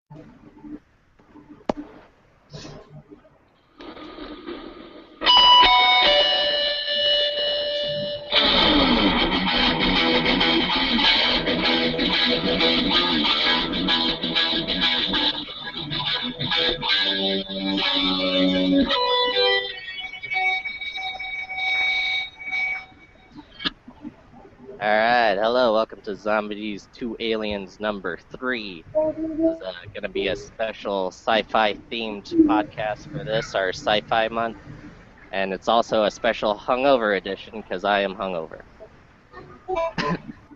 Alright, hello, welcome to Zombies 2 Aliens number 3. This is going to be a special sci-fi themed podcast for this, our sci-fi month. And it's also a special hungover edition, because I am hungover.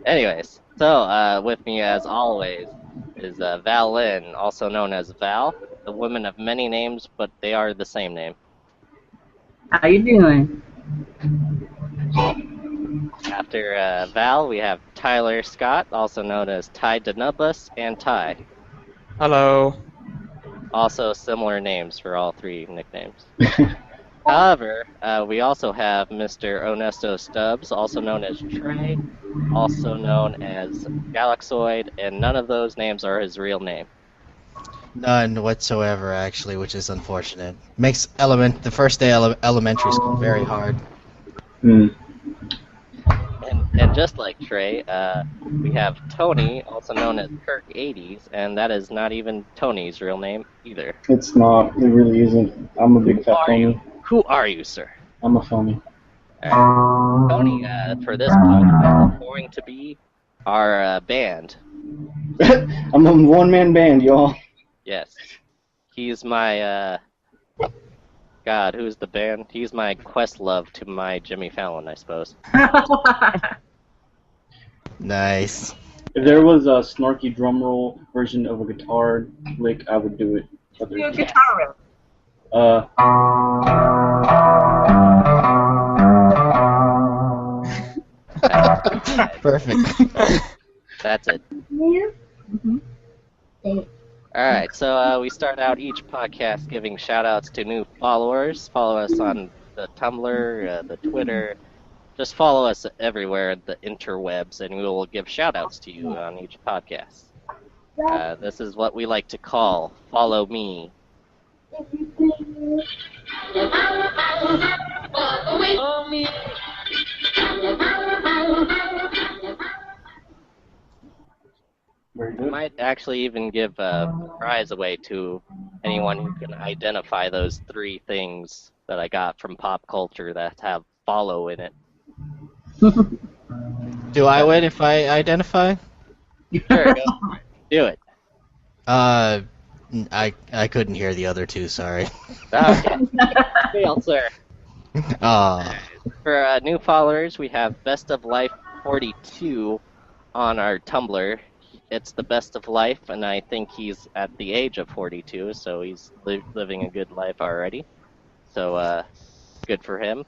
Anyways, so with me as always is Val Lynn, also known as Val, the woman of many names, but they are the same name. How you doing? After Val, we have Tyler Scott, also known as Ty Denubus and Ty. Hello. Also similar names for all three nicknames. However, we also have Mr. Onesto Stubbs, also known as Trey, also known as Galaxoid, and none of those names are his real name. None whatsoever, actually, which is unfortunate. Makes the first day elementary school very hard. And just like Trey, we have Tony, also known as Kirk80s, and that is not even Tony's real name either. It's not. It really isn't. I'm a big fat phony. Who are you, sir? I'm a phony. Tony, for this podcast, is going to be our band. I'm a one-man band, y'all. Yes. He's my, God, who's the band? He's my Questlove to my Jimmy Fallon, I suppose. Nice. If there was a snarky drum roll version of a guitar lick, I would do it. Do a guitar riff. Perfect. That's it. Mm-hmm. Alright, so we start out each podcast giving shout-outs to new followers. Follow us on the Tumblr, the Twitter. Just follow us everywhere, the interwebs, and we will give shout-outs to you on each podcast. This is what we like to call Follow Me. Very We good. might actually even give a prize away to anyone who can identify those three things that I got from pop culture that have follow in it. Do I win if I identify? Sure, go. Do it. I couldn't hear the other two, sorry. Okay. Failed, sir. For new followers, we have Best of Life 42 on our Tumblr. It's the best of life, and I think he's at the age of 42, so he's living a good life already. So, good for him.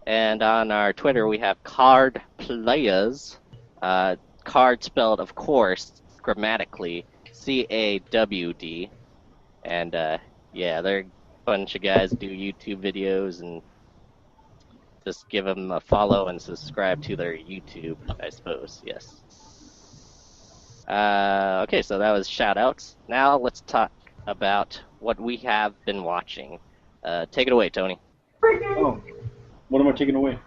And on our Twitter, we have Card Playas. Card spelled, of course, grammatically, CAWD. And, yeah, they're a bunch of guys who do YouTube videos, and just give them a follow and subscribe to their YouTube, I suppose, yes. Okay, so that was shout-outs. Now let's talk about what we have been watching. Take it away, Tony. Oh, what am I taking away?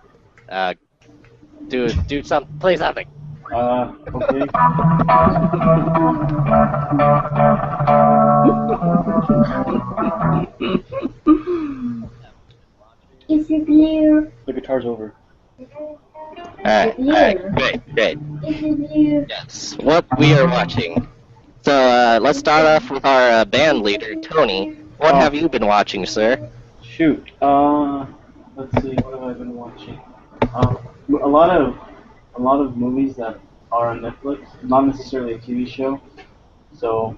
Do something. Play something. Okay. Is it clear? The guitar's over. Alright, great. Is it clear? Yes, what we are watching. So, let's start off with our band leader, Tony. What have you been watching, sir? Shoot. Let's see. What have I been watching? A lot of movies that are on Netflix, not necessarily a TV show. So,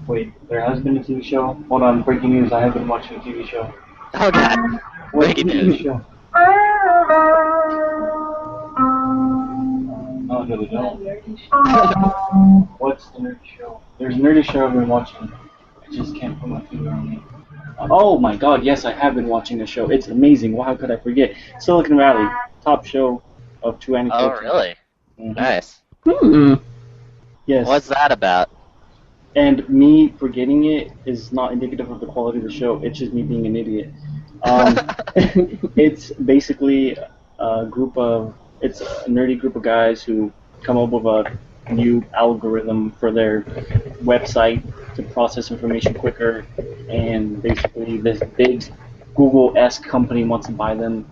wait, there has been a TV show? Hold on, breaking news, I have been watching a TV show. Oh god, What's breaking the TV news. show? Oh, no, they don't. What's the nerdy show? There's a nerdy show I've been watching. I just can't put my finger on it. Oh my god, yes, I have been watching the show. It's amazing. Wow, how could I forget? Silicon Valley, top show of 2014. Oh, really? Mhm. Nice. Hmm. Yes. What's that about? And me forgetting it is not indicative of the quality of the show. It's just me being an idiot. It's basically it's a nerdy group of guys who come up with a new algorithm for their website to process information quicker, and basically this big Google-esque company wants to buy them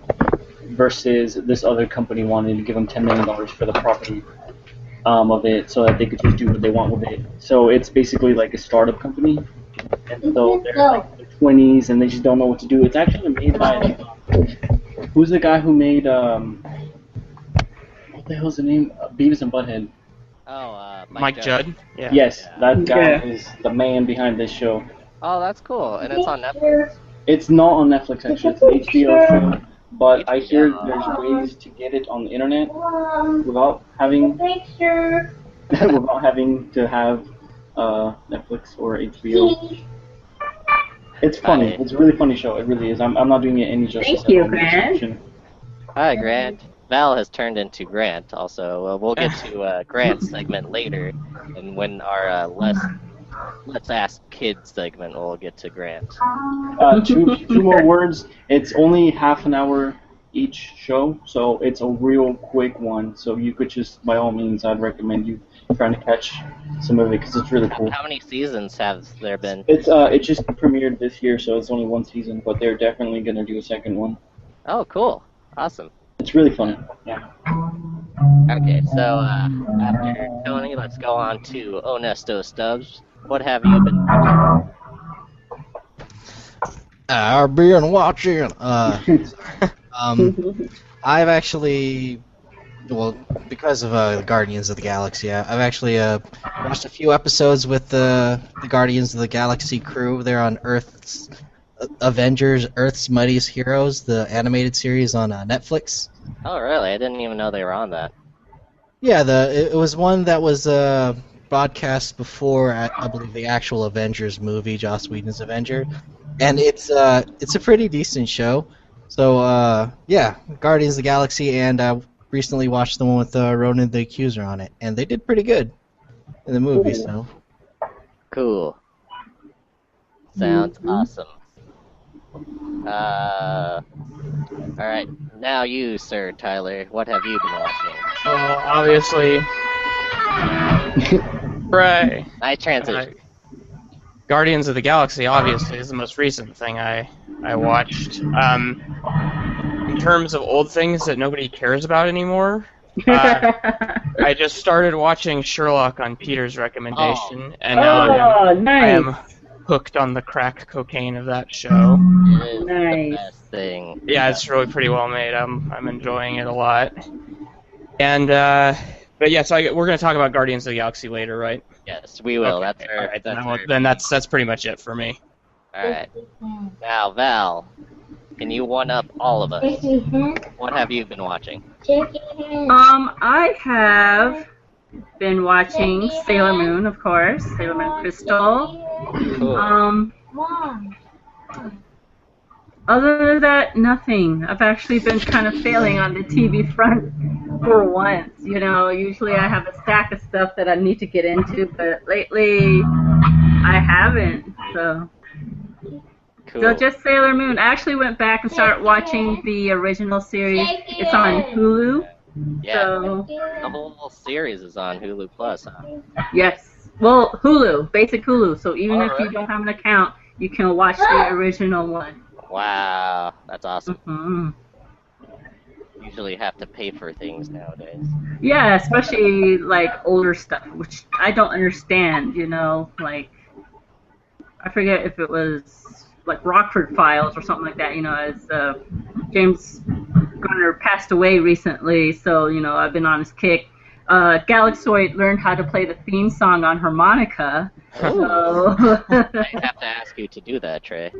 versus this other company wanting to give them $10 million for the property of it so that they could just do what they want with it. So it's basically like a startup company, and so they're like in their 20s and they just don't know what to do. It's actually made by who's the guy who made what the hell's the name? Beavis and Butthead. Oh, Mike Judd. Yeah. Yes, that guy Yeah. is the man behind this show. Oh, that's cool. And it's on Netflix? It's not on Netflix actually. It's an HBO show, but I hear HBO. there's ways to get it on the internet without having Picture. without having to have Netflix or HBO. It's funny. Hi. It's a really funny show. It really is. I'm not doing it any justice. Thank you, at all in the Grant. description. Hi, Grant. Val has turned into Grant also. We'll get to Grant's segment later, and when our Let's Ask Kids segment, we'll get to Grant. Two more words. It's only half an hour each show, so it's a real quick one. So you could just, by all means, I'd recommend you trying to catch some of it because it's really cool. How many seasons have there been? It just premiered this year, so it's only one season, but they're definitely gonna do a second one. Oh, cool. Awesome. It's really funny. Yeah. Okay, so after Tony, let's go on to Onesto Stubbs. What have you been watching? I've been watching. I've actually, well, because of the Guardians of the Galaxy, I've actually watched a few episodes with the Guardians of the Galaxy crew. They're on Earth's Avengers, Earth's Mightiest Heroes, the animated series on Netflix. Oh, really? I didn't even know they were on that. Yeah, it was one that was broadcast before I believe the actual Avengers movie, Joss Whedon's Avenger, and it's a pretty decent show. So yeah, Guardians of the Galaxy, and I recently watched the one with Ronan the Accuser on it, and they did pretty good in the movie. So Cool. Sounds awesome. Alright, now you, Sir Tyler, what have you been watching? Well, obviously, right. Nice transition. Guardians of the Galaxy, obviously, is the most recent thing I watched. In terms of old things that nobody cares about anymore, I just started watching Sherlock on Peter's recommendation, and now Oh, I nice. am hooked on the crack cocaine of that show. It is the Nice. best thing. Yeah, it's really pretty well made. I'm enjoying it a lot. And but yeah, so we're gonna talk about Guardians of the Galaxy later, right? Yes, we will. Okay. That's our, All right, that's then that's pretty much it for me. Alright. Now, Val, can you one-up all of us? What have you been watching? I have been watching Sailor Moon, of course, Sailor Moon Crystal. Cool. Other than that, nothing. I've actually been kind of failing on the TV front for once. You know, usually I have a stack of stuff that I need to get into, but lately I haven't. So Cool. just Sailor Moon. I actually went back and started watching the original series. It's on Hulu. Yeah, So the whole series is on Hulu Plus, huh? yes. Well, Hulu, basic Hulu. So even if you Alright. don't have an account, you can watch the original one. Wow, that's awesome. Hmm. Usually have to pay for things nowadays. Yeah, especially like older stuff, which I don't understand. You know, like I forget if it was like Rockford Files or something like that. You know, as James Garner passed away recently, so you know I've been on his kick. Galaxoid learned how to play the theme song on harmonica. So I have to ask you to do that, Trey.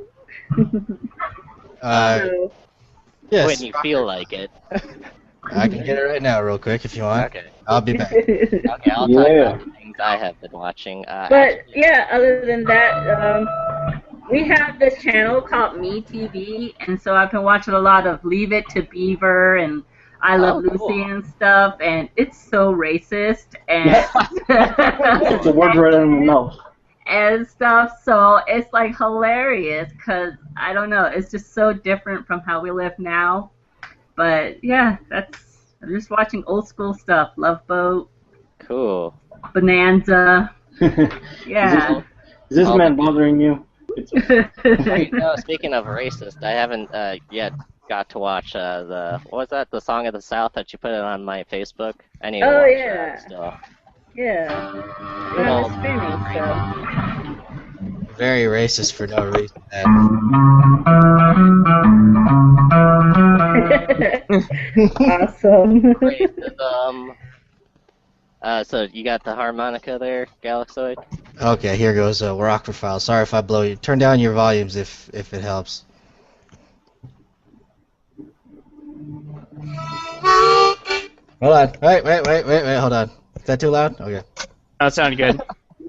yes, When you feel like it. I can get it right now, real quick, if you want. Okay. I'll be back. Okay, I'll talk about the things I have been watching. But yeah, other than that, we have this channel called Me TV, and so I've been watching a lot of Leave It to Beaver and I Love Lucy cool. and stuff, and it's so racist and It's a word right in the mouth. and stuff. So it's like hilarious because I don't know, it's just so different from how we live now. But yeah, I'm just watching old school stuff. Love Boat, Cool. Bonanza. Yeah. Is this All man the- bothering you? It's Hey, no, speaking of racist, I haven't yet got to watch what was that, the Song of the South that you put it on my Facebook? I need to Oh, watch yeah. that still. Yeah. Well, Not streaming, so. Very racist for no reason. Awesome. Racism. So you got the harmonica there, Galaxoid? Okay, here goes Rockford Files. Sorry if I blow you. Turn down your volumes if it helps. Hold on. Wait. Hold on. Is that too loud? Okay. That sounded good.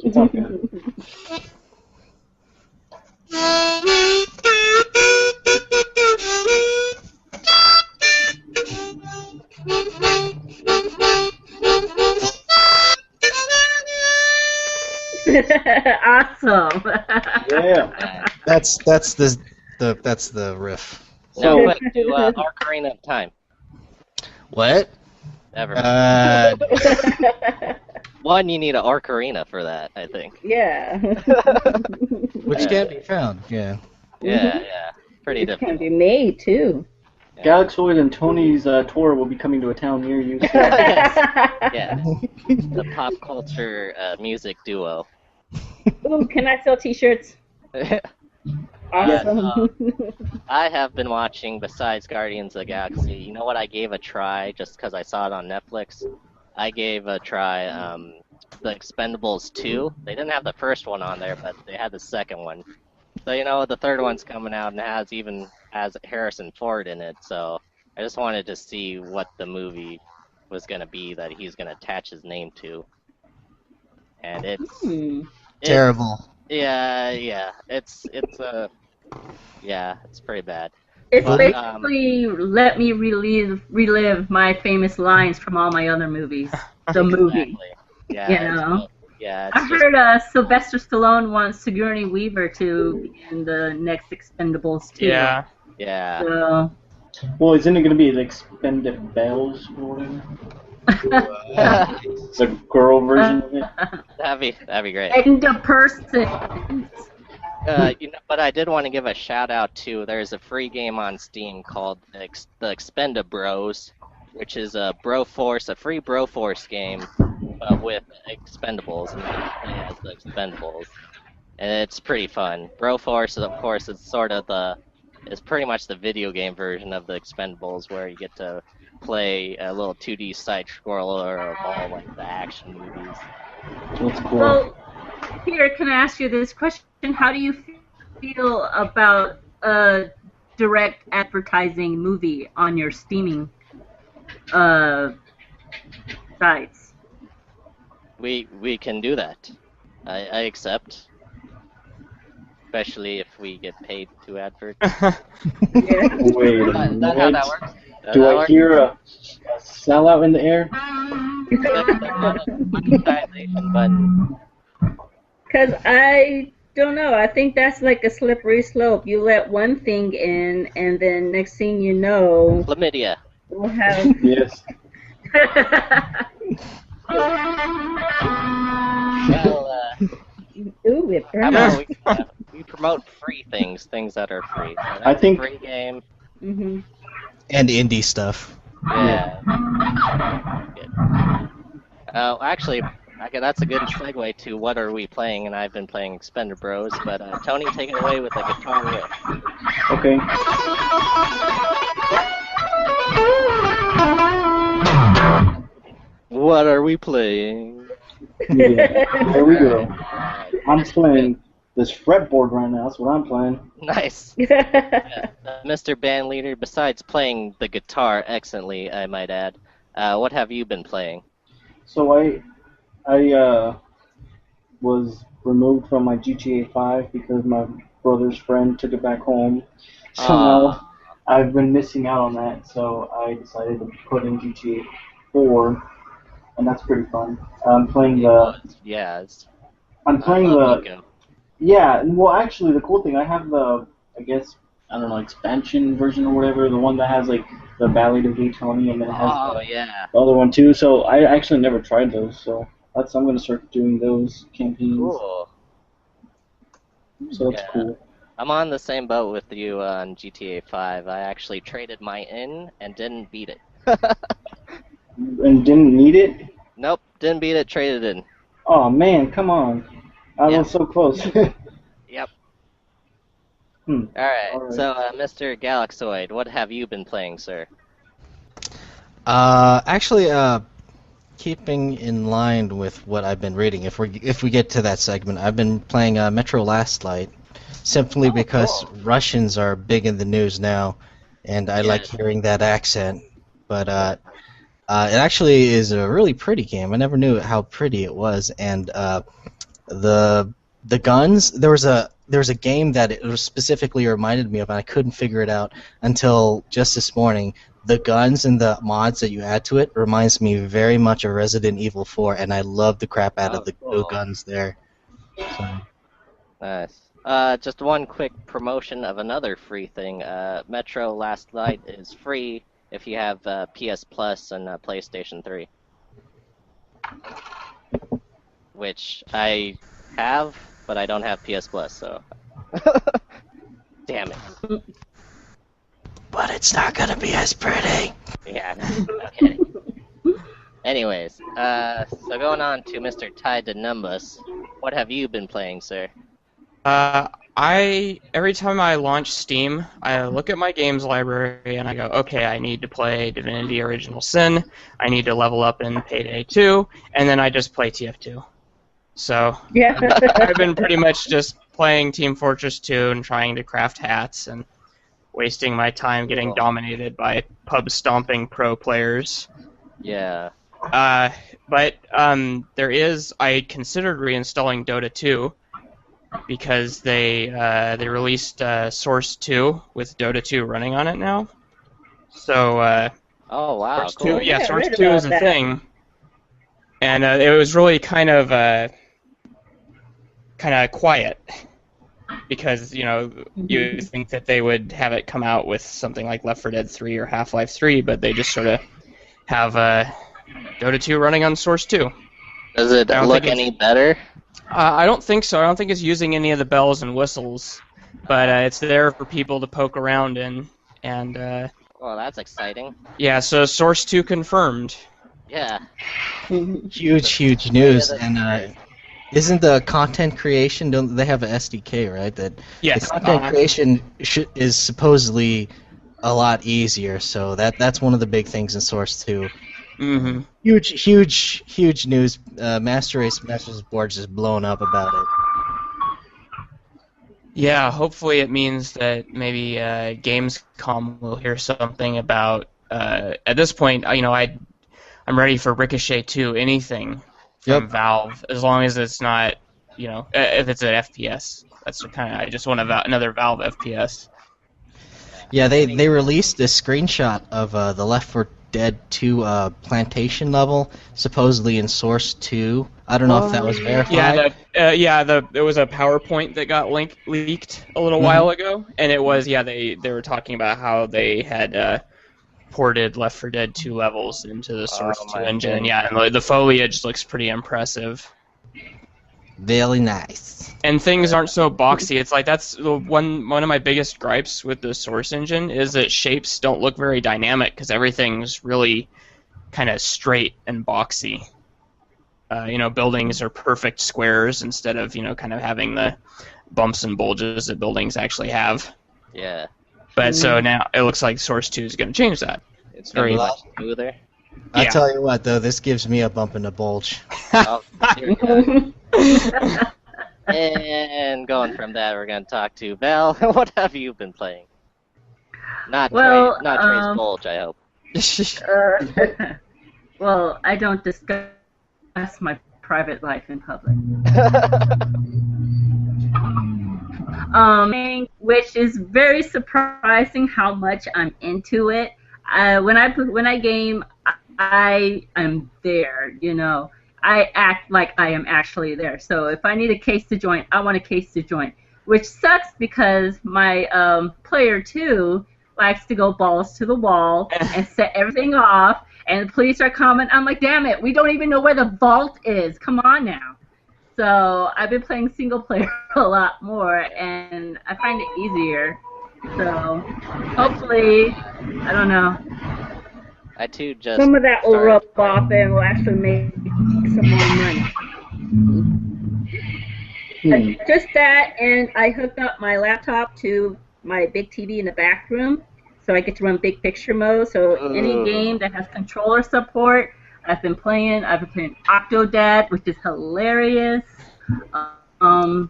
it's all good. Awesome. Yeah. That's the riff. Now, So- quick, do Ocarina of Time. What? Never mind. Uh, One, you need an ocarina for that, I think. Yeah. which can be found. Yeah. Yeah, pretty It can different. be made too. Galaxoid and Tony's tour will be coming to a town near you soon. Yeah, the pop culture music duo. Ooh, can I sell T-shirts? Awesome. I have been watching, besides Guardians of the Galaxy, you know what I gave a try just because I saw it on Netflix? I gave a try The Expendables 2. They didn't have the first one on there, but they had the second one. So, you know, the third one's coming out and has Harrison Ford in it, so I just wanted to see what the movie was going to be that he's going to attach his name to. And it's Terrible. yeah, it's pretty bad. It's But, basically let me relive my famous lines from all my other movies. The movie. Exactly. Yeah, You it's- know? yeah, it's I just, heard Sylvester Stallone wants Sigourney Weaver to be in the next Expendables too. Yeah. yeah. So. Well, isn't it going to be the Expendables or whatever? The girl version of it? That'd be great. And the person. But I did want to give a shout out to. There's a free game on Steam called the Expendabros, which is a free Broforce game with Expendables, and you can play as the Expendables, and it's pretty fun. Broforce, of course, is pretty much the video game version of the Expendables, where you get to play a little 2D side scroller of all like the action movies. That's cool. Well, Peter, can I ask you this question? How do you feel about a direct advertising movie on your streaming sites? We can do that. I accept. Especially if we get paid to advert. Yeah. Wait a Is that how minute. that works? Do I hear a sellout in the air? Monetization button. Because I don't know. I think that's like a slippery slope. You let one thing in, and then next thing you know, Chlamydia. we'll have. Yes. Well, Ooh, it how burns. about we promote free things that are free. So that's I think- a free game. Mm-hmm. And indie stuff. Yeah. Good. Actually, okay, that's a good segue to what are we playing, and I've been playing Expender Bros. But Tony, take it away with the guitar riff. Okay. What are we playing? Yeah. There we go. I'm playing this fretboard right now. That's what I'm playing. Nice. Mr. Bandleader, besides playing the guitar excellently, I might add, what have you been playing? So I was removed from my GTA 5 because my brother's friend took it back home. So now I've been missing out on that. So I decided to put in GTA 4, and that's pretty fun. I'm playing the Yeah, it's I'm playing I love the Nico. Yeah, well, actually, the cool thing, I have the, I guess, I don't know, expansion version or whatever, the one that has, like, the Ballad of Gay Tony, and then it has Oh yeah, the other one, too. So I actually never tried those, so I'm going to start doing those campaigns. cool. So that's Yeah, cool. I'm on the same boat with you on GTA 5. I actually traded my in and didn't beat it. And didn't need it? Nope, didn't beat it, traded in. Oh, man, come on. I Yeah, was so close. yep. Hmm. Alright, Alright. so Mr. Galaxoid, what have you been playing, sir? Actually, keeping in line with what I've been reading, if we get to that segment, I've been playing Metro Last Light, simply because cool. Russians are big in the news now, and I like Yes. hearing that accent. But Yeah. it actually is a really pretty game. I never knew how pretty it was, and the the guns. There was a game that it was specifically reminded me of, and I couldn't figure it out until just this morning. The guns and the mods that you add to it reminds me very much of Resident Evil 4, and I love the crap out of Oh, the cool. guns there. So, Nice. Just one quick promotion of another free thing. Metro Last Light is free if you have PS Plus and PlayStation 3, which I have, but I don't have PS Plus, so. Damn it. but it's not gonna be as pretty. Yeah, no kidding. Anyways, so going on to Mr. Tied to Numbus, what have you been playing, sir? Every time I launch Steam, I look at my games library and I go, okay, I need to play Divinity Original Sin, I need to level up in Payday 2, and then I just play TF2. So Yeah. I've been pretty much just playing Team Fortress 2 and trying to craft hats and wasting my time getting Cool. dominated by pub stomping pro players. Yeah. But I considered reinstalling Dota 2 because they released Source 2 with Dota 2 running on it now. So Oh, wow, Source cool. 2, Yeah, I Source read 2 about is a that. thing, and it was really kind of quiet because you think that they would have it come out with something like Left 4 Dead 3 or Half-Life 3, but they just sort of have Dota 2 running on Source 2. Does it I don't look think it's- any better? I don't think so. I don't think it's using any of the bells and whistles, but it's there for people to poke around in. And Well, that's exciting. yeah, so Source 2 confirmed. Yeah. Huge news. Yeah, that's And great. isn't the content creation? Don't they have an SDK, right? That Yes. the content creation is supposedly a lot easier. So that's one of the big things in Source 2. Mm-hmm. Huge news. Master Race Masters board just blown up about it. Yeah, hopefully it means that maybe Gamescom will hear something about. At this point, I'm ready for Ricochet 2. Anything from Yep. Valve, as long as it's not, if it's an FPS. That's I just want another Valve FPS. Yeah, they released a screenshot of the Left 4 Dead 2 plantation level, supposedly in Source 2. I don't know if that was verified. Yeah, there was a PowerPoint that got leaked a little while ago, and it was they were talking about how they had ported Left 4 Dead 2 levels into the Source 2 my engine. goodness. Yeah, and the foliage looks pretty impressive. Very nice. And things aren't so boxy. It's like that's one of my biggest gripes with the Source engine is that shapes don't look very dynamic because everything's really kind of straight and boxy. Buildings are perfect squares instead of kind of having the bumps and bulges that buildings actually have. Yeah. But so now it looks like Source 2 is going to change that. It's very much smoother. I Yeah. tell you what, though, this gives me a bump in the bulge. Oh, here we go. And going from that, we're going to talk to Val. What have you been playing? Not Trey's Bulge, I hope. Well, I don't discuss my private life in public. Which is very surprising how much I'm into it. When I game, I am there. I act like I am actually there. So if I need a case to join, I want a case to join, which sucks because my player 2 likes to go balls to the wall and set everything off, and the police are coming. I'm like, damn it, we don't even know where the vault is. Come on now. So I've been playing single player a lot more, and I find it easier. So hopefully, I don't know, I too just some of that will started rub playing. off and we'll actually make some more money. Just that, and I hooked up my laptop to my big TV in the back room, so I get to run big picture mode. So any game that has controller support, I've been playing. I've been playing Octodad, which is hilarious, and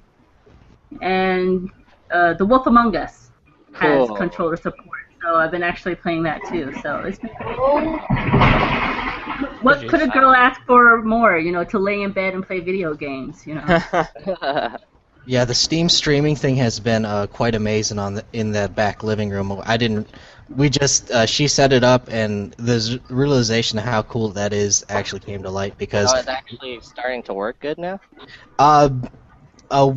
The Wolf Among Us has Cool. controller support. So I've been actually playing that too. So it's been cool. What could a girl ask for more? You know, to lay in bed and play video games. You know. Yeah, the Steam streaming thing has been quite amazing in that back living room. We just she set it up, and the realization of how cool that is actually came to light because Oh, it's actually starting to work good now?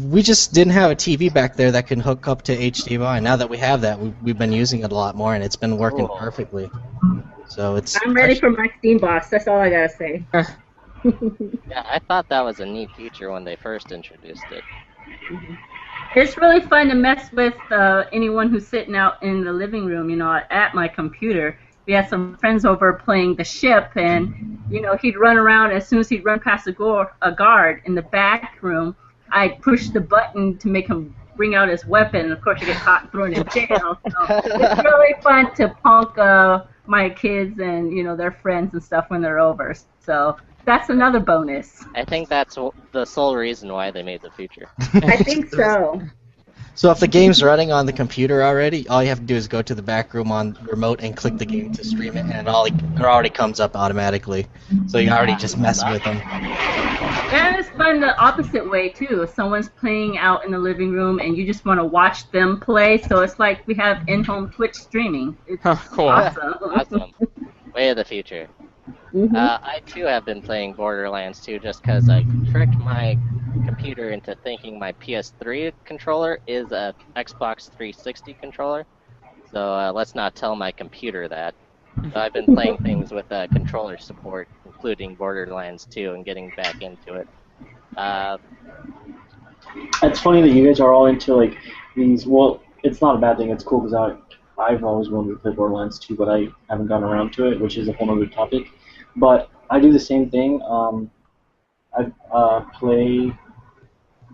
we just didn't have a TV back there that can hook up to HDMI. Now that we have that, we've been using it a lot more, and it's been working Cool. perfectly. So it's. I'm ready for my Steam box. That's all I gotta say. Yeah, I thought that was a neat feature when they first introduced it. It's really fun to mess with anyone who's sitting out in the living room, you know, at my computer. We had some friends over playing the ship, and, you know, he'd run around. As soon as he'd run past a guard in the back room, I'd push the button to make him bring out his weapon, and of course you get caught and thrown in jail. So it's really fun to punk my kids and, you know, their friends and stuff when they're over. So that's another bonus. I think that's the sole reason why they made the feature. I think so. So if the game's running on the computer already, all you have to do is go to the back room on remote and click the game to stream it, and it already comes up automatically. So you already just mess with them. And it's fun the opposite way, too. If someone's playing out in the living room and you just want to watch them play, so it's like we have in-home Twitch streaming. It's Cool. awesome. Awesome. Way of the future. Mhm. I too have been playing Borderlands 2 just because I tricked my computer into thinking my PS3 controller is a Xbox 360 controller. So let's not tell my computer that. So I've been playing things with controller support, including Borderlands 2, and getting back into it. It's funny that you guys are all into like these. Well, it's not a bad thing. It's cool because I've always wanted to play Borderlands 2, but I haven't gotten around to it, which is a whole other topic. But I do the same thing. I play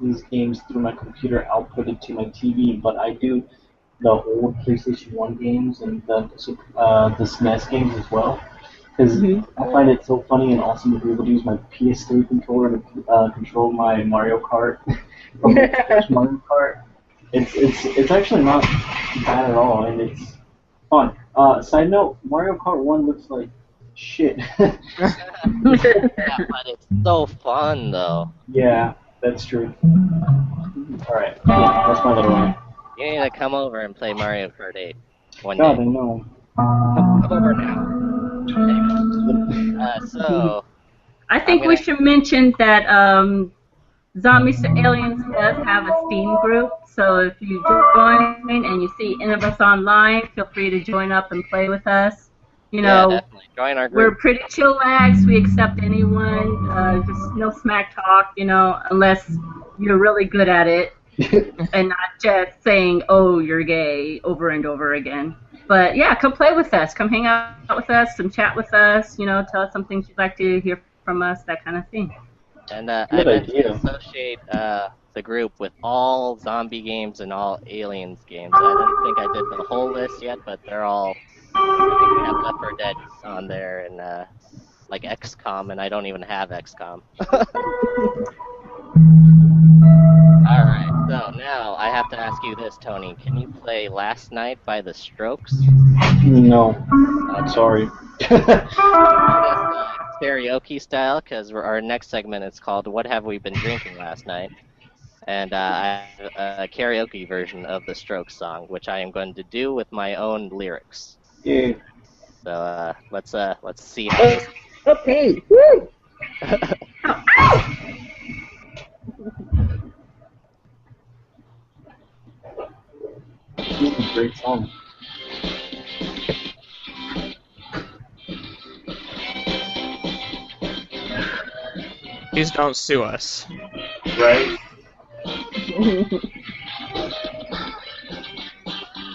these games through my computer, outputted to my TV, but I do the old PlayStation 1 games and the SNES games as well. Because I find it so funny and awesome to be able to use my PS3 controller to control my Mario Kart from the first Mario Kart. It's actually not bad at all, and it's fun. Side note: Mario Kart 1 looks like shit. Yeah, but it's so fun, though. Yeah, that's true. All right, yeah, that's my little one. You need to come over and play Mario Kart 8 one God, day. I know. Come over now. So, I think we should mention that Zombies to Aliens does have a Steam group, so if you join and you see any of us online, feel free to join up and play with us. You know, yeah, definitely. Join our we're group. pretty chillax. We accept anyone. Just no smack talk, you know, unless you're really good at it and not just saying, "Oh, you're gay" over and over again. But yeah, come play with us. Come hang out with us. Come chat with us. You know, tell us some things you'd like to hear from us. That kind of thing. And I Good meant to idea. associate the group with all zombie games and all aliens games. I don't think I did the whole list yet, but they're all. I think we have Left 4 Dead on there and like XCOM, and I don't even have XCOM. Alright, so now I have to ask you this, Tony. Can you play Last Night by The Strokes? No, I'm sorry. Karaoke style, because our next segment is called What Have We Been Drinking Last Night? And I have a karaoke version of the Strokes song, which I am going to do with my own lyrics. Yeah. So let's see how this. Okay. Woo! Great song. Please don't sue us. Right?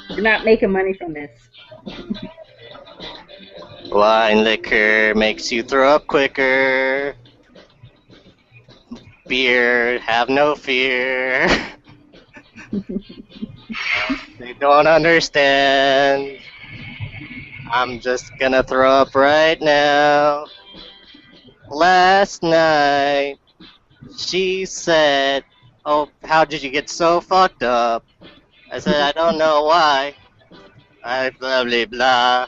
You're not making money from this. Wine liquor makes you throw up quicker. Beer, have no fear. They don't understand. I'm just gonna throw up right now. Last night, she said, "Oh, how did you get so fucked up?" I said, "I don't know why." I blah blah blah.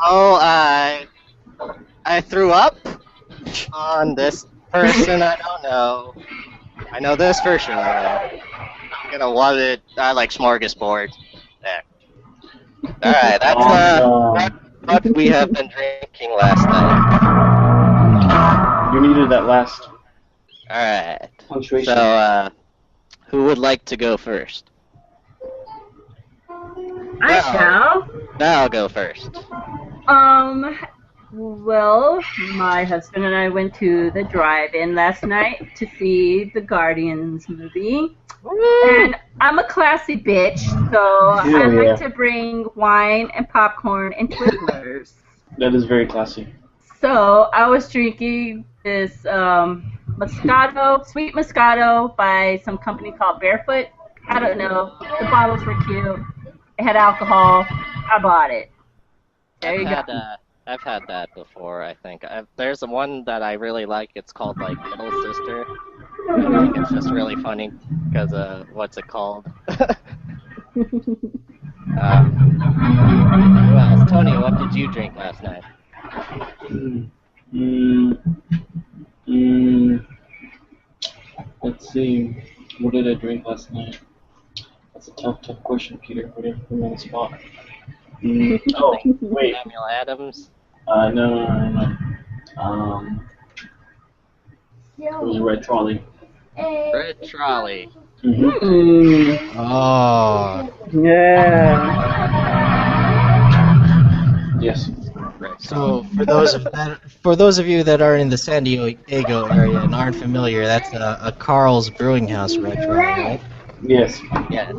Oh, I threw up on this person I don't know. I know this for sure. I'm gonna want it. I like smorgasbord. There. All right, that's what we have been drinking last night. You needed that last All right. punctuation. So, who would like to go first? I shall. I'll go first. Well, my husband and I went to the drive-in last night to see the Guardians movie. And I'm a classy bitch, so I Yeah. like to bring wine and popcorn and Twizzlers. That is very classy. So I was drinking this Moscato, sweet Moscato by some company called Barefoot. I don't know. The bottles were cute. It had alcohol. I bought it. There you go. I've had that before, I think. There's one that I really like. It's called, like, Little Sister. I think it's just really funny because, what's it called? Who else? Tony, what did you drink last night? Let's see. What did I drink last night? That's a tough question, Peter. What did I put me on the spot? Oh, wait. Samuel Adams? No. It was a red trolley. Red Trolley. Mm-hmm. Oh. Yeah. Yes. So for those of you that are in the San Diego area and aren't familiar, that's a Carl's Brewing House retro, right? Yes. Yeah.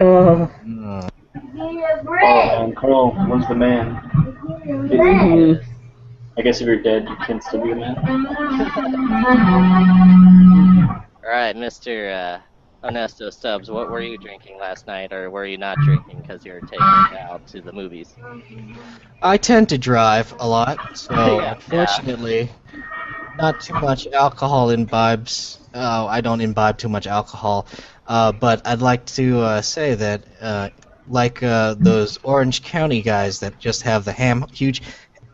Oh. Mm. And Carl was the man. I guess if you're dead, you can still be a man. Alright, Mr. Ernesto Stubbs, what were you drinking last night, or were you not drinking because you were taking it out to the movies? I tend to drive a lot, so Yeah. unfortunately, not too much alcohol imbibes. I don't imbibe too much alcohol, but I'd like to say that, like those Orange County guys that just have the huge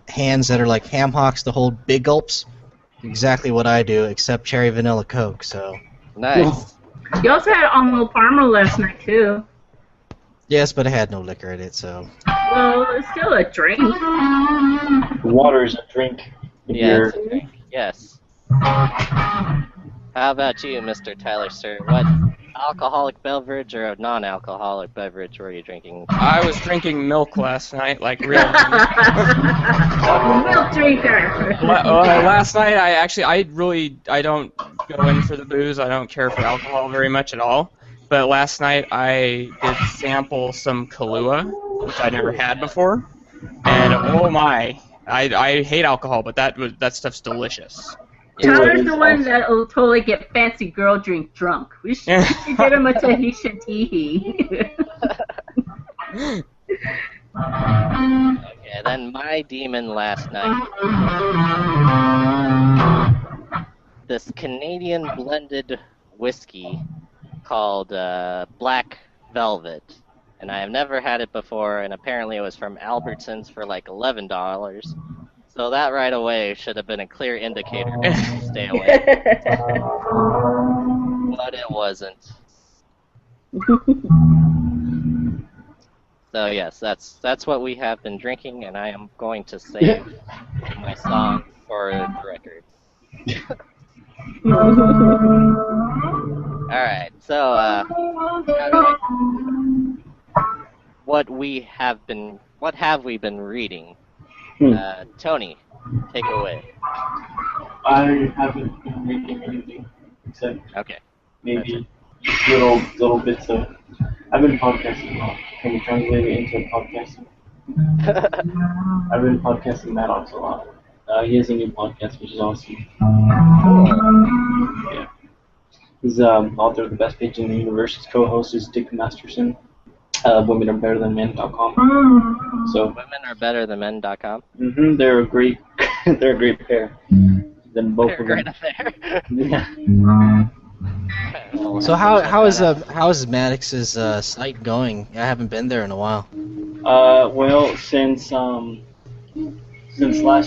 hands that are like ham hocks to hold big gulps, exactly what I do, except cherry vanilla Coke. So Nice. You also had Arnold Palmer last night too. yes, but it had no liquor in it, so. Well, it's still a drink. Water is a drink. If Yeah, you're it's a drink. Yes. How about you, Mr. Tyler, sir? What alcoholic beverage or a non-alcoholic beverage were you drinking? I was drinking milk last night, like real. Milk drinker. Last night, I don't go in for the booze. I don't care for alcohol very much at all. But last night I did sample some Kahlua, which I never had before, and oh my, I hate alcohol, but that stuff's delicious. Tyler's the one that'll totally get fancy girl drink drunk. We should get him a Tahitian teehee. Okay, then my demon last night. This Canadian blended whiskey called Black Velvet. And I have never had it before, and apparently it was from Albertsons for like $11. So that right away should have been a clear indicator to stay away. But it wasn't. So yes, that's what we have been drinking, and I am going to save my song for the record. Alright, so how do I what have we been reading? Hmm. Tony, take it away. I haven't been reading anything except Okay. maybe little bits of. I've been podcasting a lot. Can you translate it into podcasting? I've been podcasting Maddox a lot. He has a new podcast, which is awesome. Yeah. He's author of The Best Page in the Universe. His co-host is Dick Masterson. WomenAreBetterThanMen.com. So Women are better than men.com. they're a great they're a great pair. Then both of them. Great affair. Yeah. So how is Maddox's site going? I haven't been there in a while. Well, since last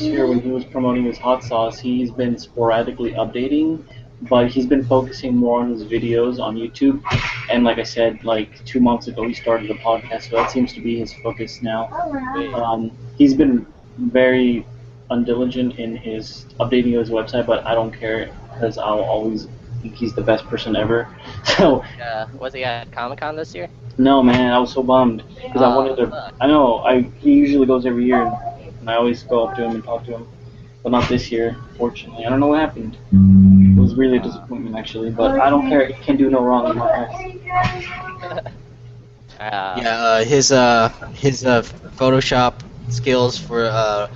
year when he was promoting his hot sauce, he's been sporadically updating, but he's been focusing more on his videos on YouTube. And like I said, like 2 months ago, he started a podcast, so that seems to be his focus now. He's been very undiligent in his updating his website, but I don't care because I'll always think he's the best person ever. So Was he at Comic-Con this year? no, man, I was so bummed because I wanted to. Fuck. I know he usually goes every year, and I always go up to him and talk to him, but not this year, fortunately. I don't know what happened. It was really a disappointment actually, but I don't care. He can do no wrong in my eyes. His Photoshop skills for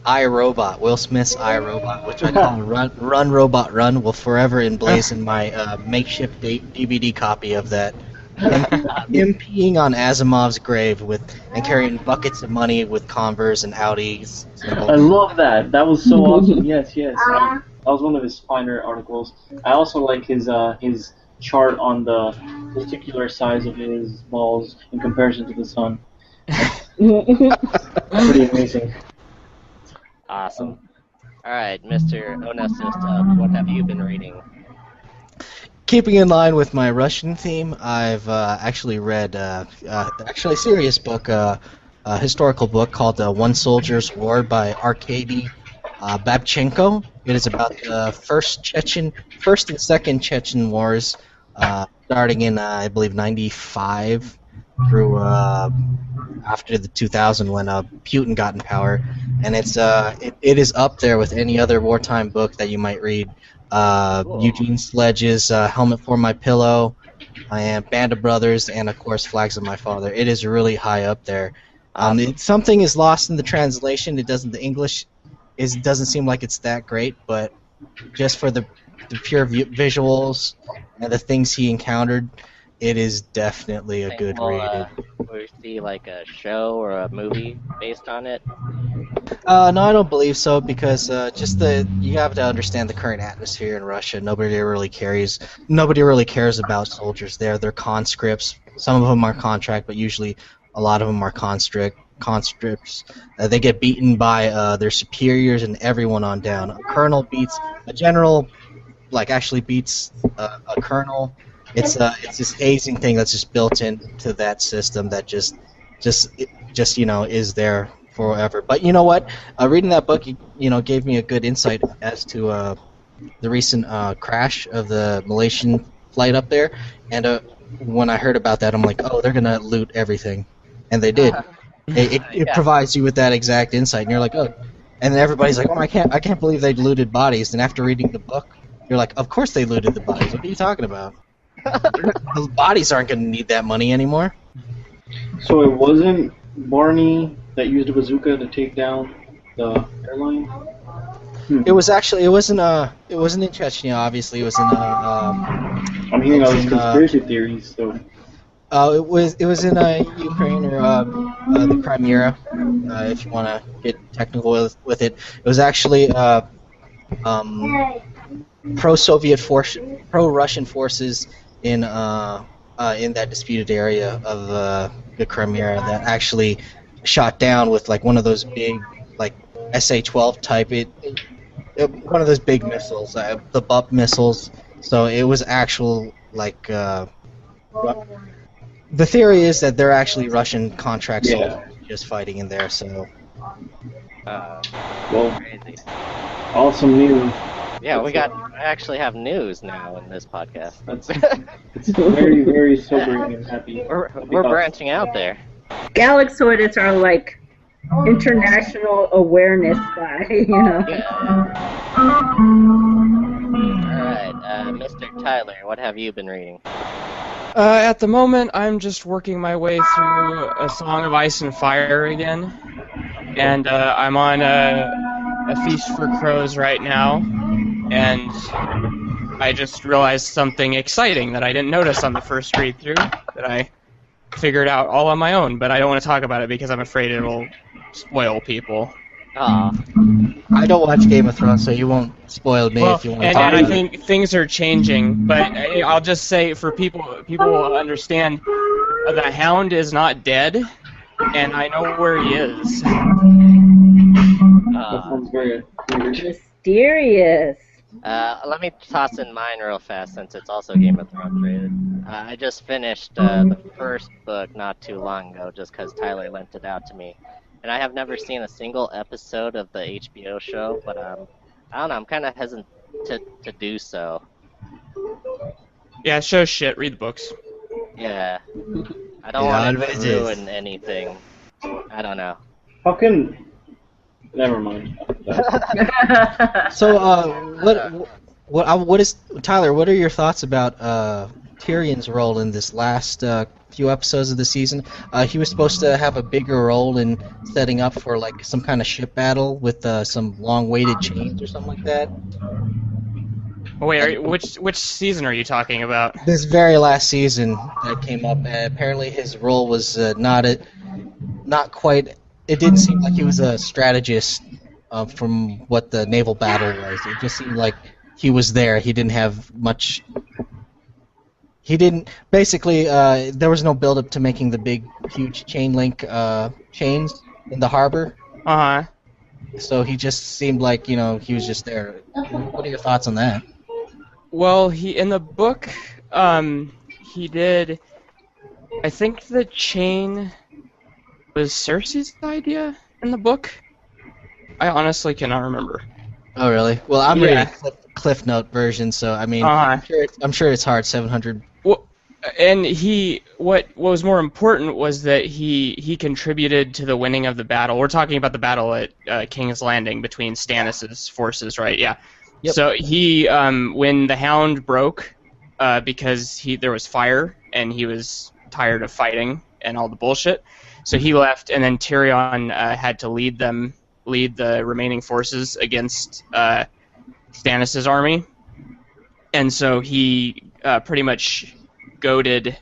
iRobot, Will Smith's iRobot, which I call Run Robot Run, will forever emblazon my makeshift DVD copy of that. Him peeing on Asimov's grave and carrying buckets of money with Converse and Audis. I love that. That was so awesome. Yes. That was one of his finer articles. I also like his chart on the testicular size of his balls in comparison to the sun. Pretty amazing. Awesome. All right, Mr. Onassis, what have you been reading? Keeping in line with my Russian theme, I've actually read a serious book, a historical book called One Soldier's War by Arkady Babchenko. It is about the first and second Chechen wars, starting in I believe '95 through after the 2000 when Putin got in power, and it is up there with any other wartime book that you might read. Eugene Sledge's Helmet for My Pillow, and Band of Brothers, and of course Flags of My Father. It is really high up there. Something is lost in the translation. The English doesn't seem like it's that great, but just for the pure visuals and the things he encountered, it is definitely a good read. Will we see like a show or a movie based on it? No, I don't believe so because you have to understand the current atmosphere in Russia. Nobody really cares about soldiers there. They're conscripts. Some of them are contract, but usually a lot of them are conscripts. They get beaten by their superiors and everyone on down. A colonel beats a general, actually beats a colonel. It's this hazing thing that's just built into that system that just is there forever. But you know what? Reading that book, gave me a good insight as to the recent crash of the Malaysian flight up there. And when I heard about that, I'm like, oh, they're gonna loot everything, and they did. It provides you with that exact insight, and you're like, oh. And then everybody's like, oh, I can't believe they looted bodies. And after reading the book, you're like, of course they looted the bodies. What are you talking about? The bodies aren't going to need that money anymore. So it wasn't Barney that used a bazooka to take down the airline? It wasn't in Chechnya, obviously. It was in I'm hearing all these conspiracy theories, so. It was in Ukraine or the Crimea, if you want to get technical with it. It was actually pro-Russian forces in that disputed area of the Crimea that actually shot down with one of those big SA-12 type one of those big missiles, the BUP missiles. So it was actual the theory is that they're actually Russian contract soldiers just fighting in there. So well, crazy. Awesome news. Yeah, we actually have news now in this podcast. It's very, very sobering and happy. We're branching out there. Galaxoids are like international awareness guy, you know. Yeah. Alright, Mr. Tyler, what have you been reading? At the moment, I'm just working my way through A Song of Ice and Fire again, and I'm on a Feast for Crows right now, and I just realized something exciting that I didn't notice on the first read through that I figured out all on my own, but I don't want to talk about it because I'm afraid it'll spoil people. Aw. I don't watch Game of Thrones, so you won't spoil me Well, if you want to and talk I about it. think things are changing, but I'll just say for people will understand the Hound is not dead, and I know where he is. That sounds very weird. Mysterious. Let me toss in mine real fast since it's also Game of Thrones rated. I just finished the first book not too long ago just because Tyler lent it out to me. And I have never seen a single episode of the HBO show, but I don't know, I'm kind of hesitant to do so. Yeah, show shit. Read the books. Yeah. I don't Yeah, want it always to is. ruin anything. I don't know. How can? Never mind. So, what is Tyler? What are your thoughts about Tyrion's role in this last few episodes of the season? He was supposed to have a bigger role in setting up for like some kind of ship battle with some long-weighted chains or something like that. Oh, wait, which season are you talking about? This very last season that came up, apparently his role was not quite. It didn't seem like he was a strategist from what the naval battle was. It just seemed like he was there. He didn't have much. He didn't. Basically, there was no build-up to making the big, huge chain link chains in the harbor. Uh-huh. So he just seemed like, he was just there. What are your thoughts on that? Well, in the book, he did. I think the chain was Cersei's idea in the book. I honestly cannot remember. Oh, really? Well, I'm Yeah. reading Cliff Note version, so I mean, Uh-huh. I'm sure it's hard. 700. Well, and what was more important was that he contributed to the winning of the battle. We're talking about the battle at King's Landing between Stannis' forces, right? Yeah. Yep. So he, when the Hound broke, because there was fire and he was tired of fighting and all the bullshit, so he left, and then Tyrion had to lead the remaining forces against Stannis' army, and so he pretty much goaded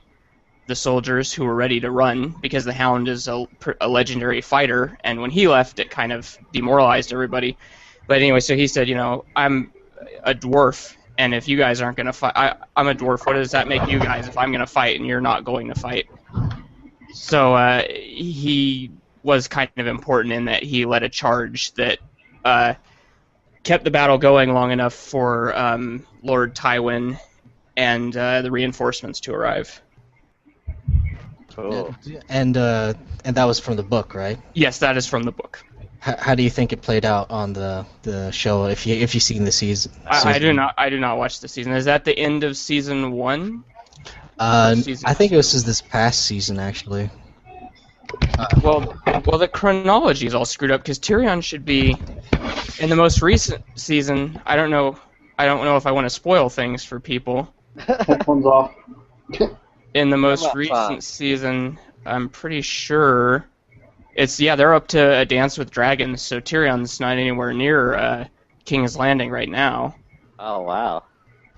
the soldiers who were ready to run because the Hound is a legendary fighter, and when he left, it kind of demoralized everybody. But anyway, so he said, I'm a dwarf, and if you guys aren't going to fight, I'm a dwarf. What does that make you guys if I'm going to fight and you're not going to fight? So he was kind of important in that he led a charge that kept the battle going long enough for Lord Tywin and the reinforcements to arrive. Cool. And that was from the book, right? Yes, that is from the book. How do you think it played out on the show? If you've seen the season, I do not watch the season. Is that the end of season 1? I season think it was this past season actually. Well, the chronology is all screwed up because Tyrion should be in the most recent season. I don't know if I want to spoil things for people. Headphones off. In the most How about recent fun? season, I'm pretty sure they're up to a Dance with Dragons, so Tyrion's not anywhere near King's Landing right now. Oh, wow.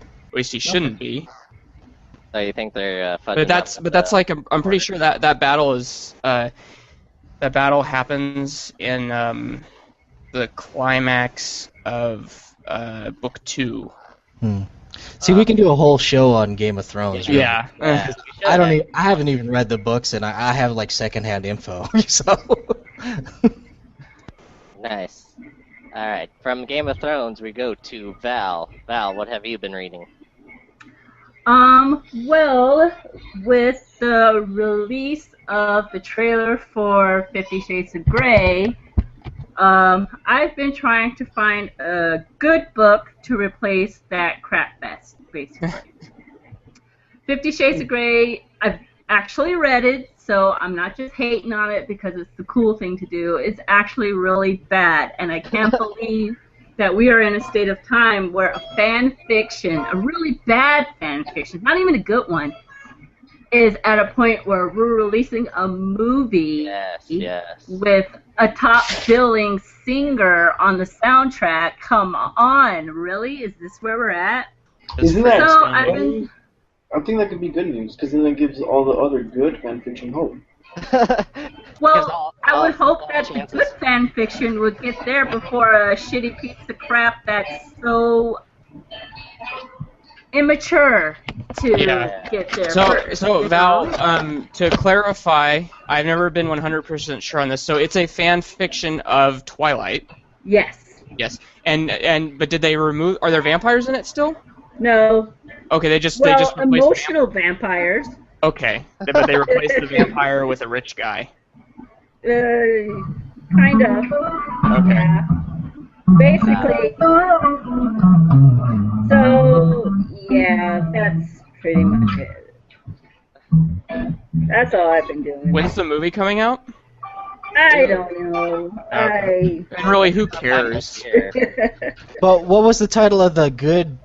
At least he shouldn't be. So you think they're fudging But that's like I'm pretty sure that battle is that battle happens in the climax of book 2. See, we can do a whole show on Game of Thrones. Really. Yeah. Yeah. I haven't even read the books, and I have like secondhand info. So. Nice. Alright, from Game of Thrones we go to Val. Val, what have you been reading? Well, with the release of the trailer for 50 Shades of Grey, I've been trying to find a good book to replace that crap fest, basically. 50 Shades of Grey, I've actually read it so I'm not just hating on it because it's the cool thing to do. It's actually really bad, and I can't believe that we are in a state of time where a fan fiction, a really bad fan fiction, not even a good one, is at a point where we're releasing a movie Yes. with a top billing singer on the soundtrack. Come on, really? Is this where we're at? Isn't that So I've been. I think that could be good news because then it gives all the other good fanfiction hope. Well, I would hope that the chances. good fan fiction would get there before a shitty piece of crap that's so immature to get there. So Val, to clarify, I've never been 100% sure on this. So it's a fan fiction of Twilight. Yes. Yes. But did they remove? Are there vampires in it still? No. Okay, they just Well, replaced emotional vampires. Okay, but they replaced the vampire with a rich guy. Kind of. Okay. Yeah. Basically. So, yeah, that's pretty much it. That's all I've been doing. When's the movie coming out? I don't know. And really, who cares? But what was the title of the good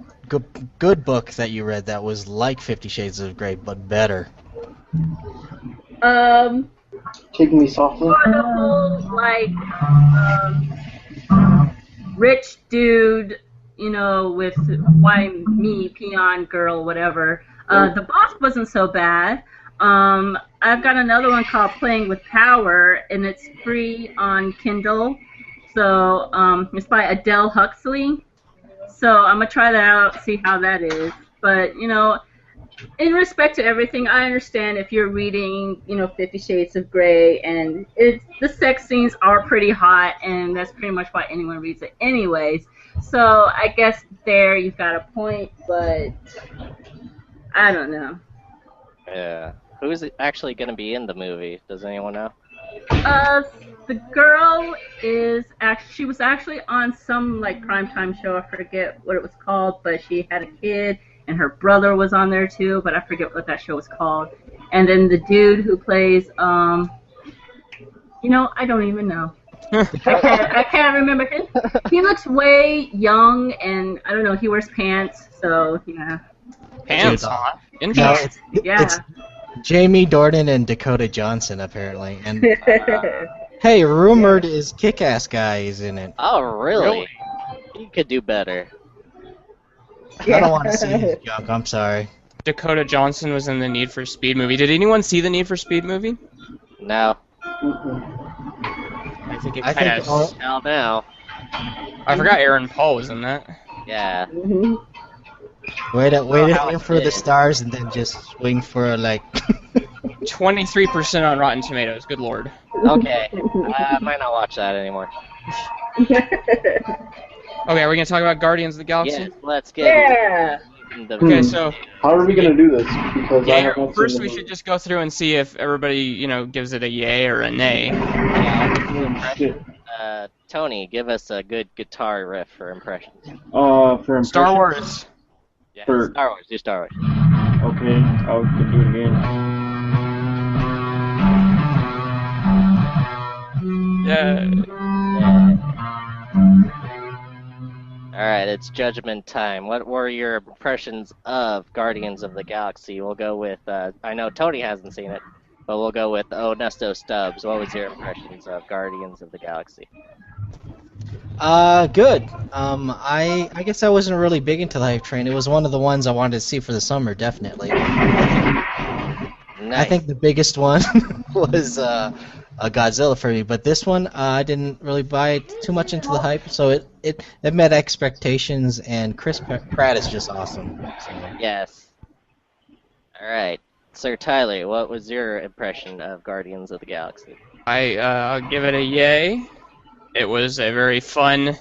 book that you read that was like 50 Shades of Grey but better? Take Me Softly. Wonderful, like, rich dude, you know, with why me, peon girl, whatever. The Boss wasn't so bad. I've got another one called Playing with Power, and it's free on Kindle. So it's by Adele Huxley. So I'm going to try that out, see how that is. But, you know, in respect to everything, I understand if you're reading, you know, 50 Shades of Grey, and the sex scenes are pretty hot, and that's pretty much why anyone reads it anyways. So I guess there you've got a point, but I don't know. Yeah. Who's actually going to be in the movie? Does anyone know? The girl she was actually on some like primetime show. I forget what it was called, but she had a kid, and her brother was on there too, but I forget what that show was called. And then the dude who plays, you know, I don't even know. I can't remember him. He looks way young, and I don't know. He wears pants, so yeah. Pants, huh? No, Interesting. Yeah. Jamie Dornan and Dakota Johnson apparently, and hey, rumored is Kick-Ass guy is in it. Oh, really? He could do better. I don't want to see his junk. I'm sorry. Dakota Johnson was in the Need for Speed movie. Did anyone see the Need for Speed movie? No. I think it I kind think of. Hell no. I forgot Aaron Paul was in that. Yeah. Wait how in it for the is. stars and then just swing for like. 23% on Rotten Tomatoes. Good lord. Okay. I might not watch that anymore. Okay, are we gonna talk about Guardians of the Galaxy? Yes, let's get Yeah. Okay, so How are we gonna do this? Because I yeah, have not first seen we the should just go through and see if everybody, you know, gives it a yay or a nay. movie. Shit. Tony, give us a good guitar riff for impressions. For Star impressions? Wars. Yeah, For- Star Wars, do Star Wars. Okay, I'll do it again. Alright, it's judgment time. What were your impressions of Guardians of the Galaxy? We'll go with, I know Tony hasn't seen it, but we'll go with Ernesto Stubbs. What was your impressions of Guardians of the Galaxy? Good. I guess I wasn't really big into the hype train. It was one of the ones I wanted to see for the summer, definitely. Nice. I think the biggest one was a Godzilla for me, but this one I didn't really buy too much into the hype, so it met expectations, and Chris Pratt is just awesome. So. Yes. Alright. Sir Tyler, what was your impression of Guardians of the Galaxy? I'll give it a yay. It was a very fun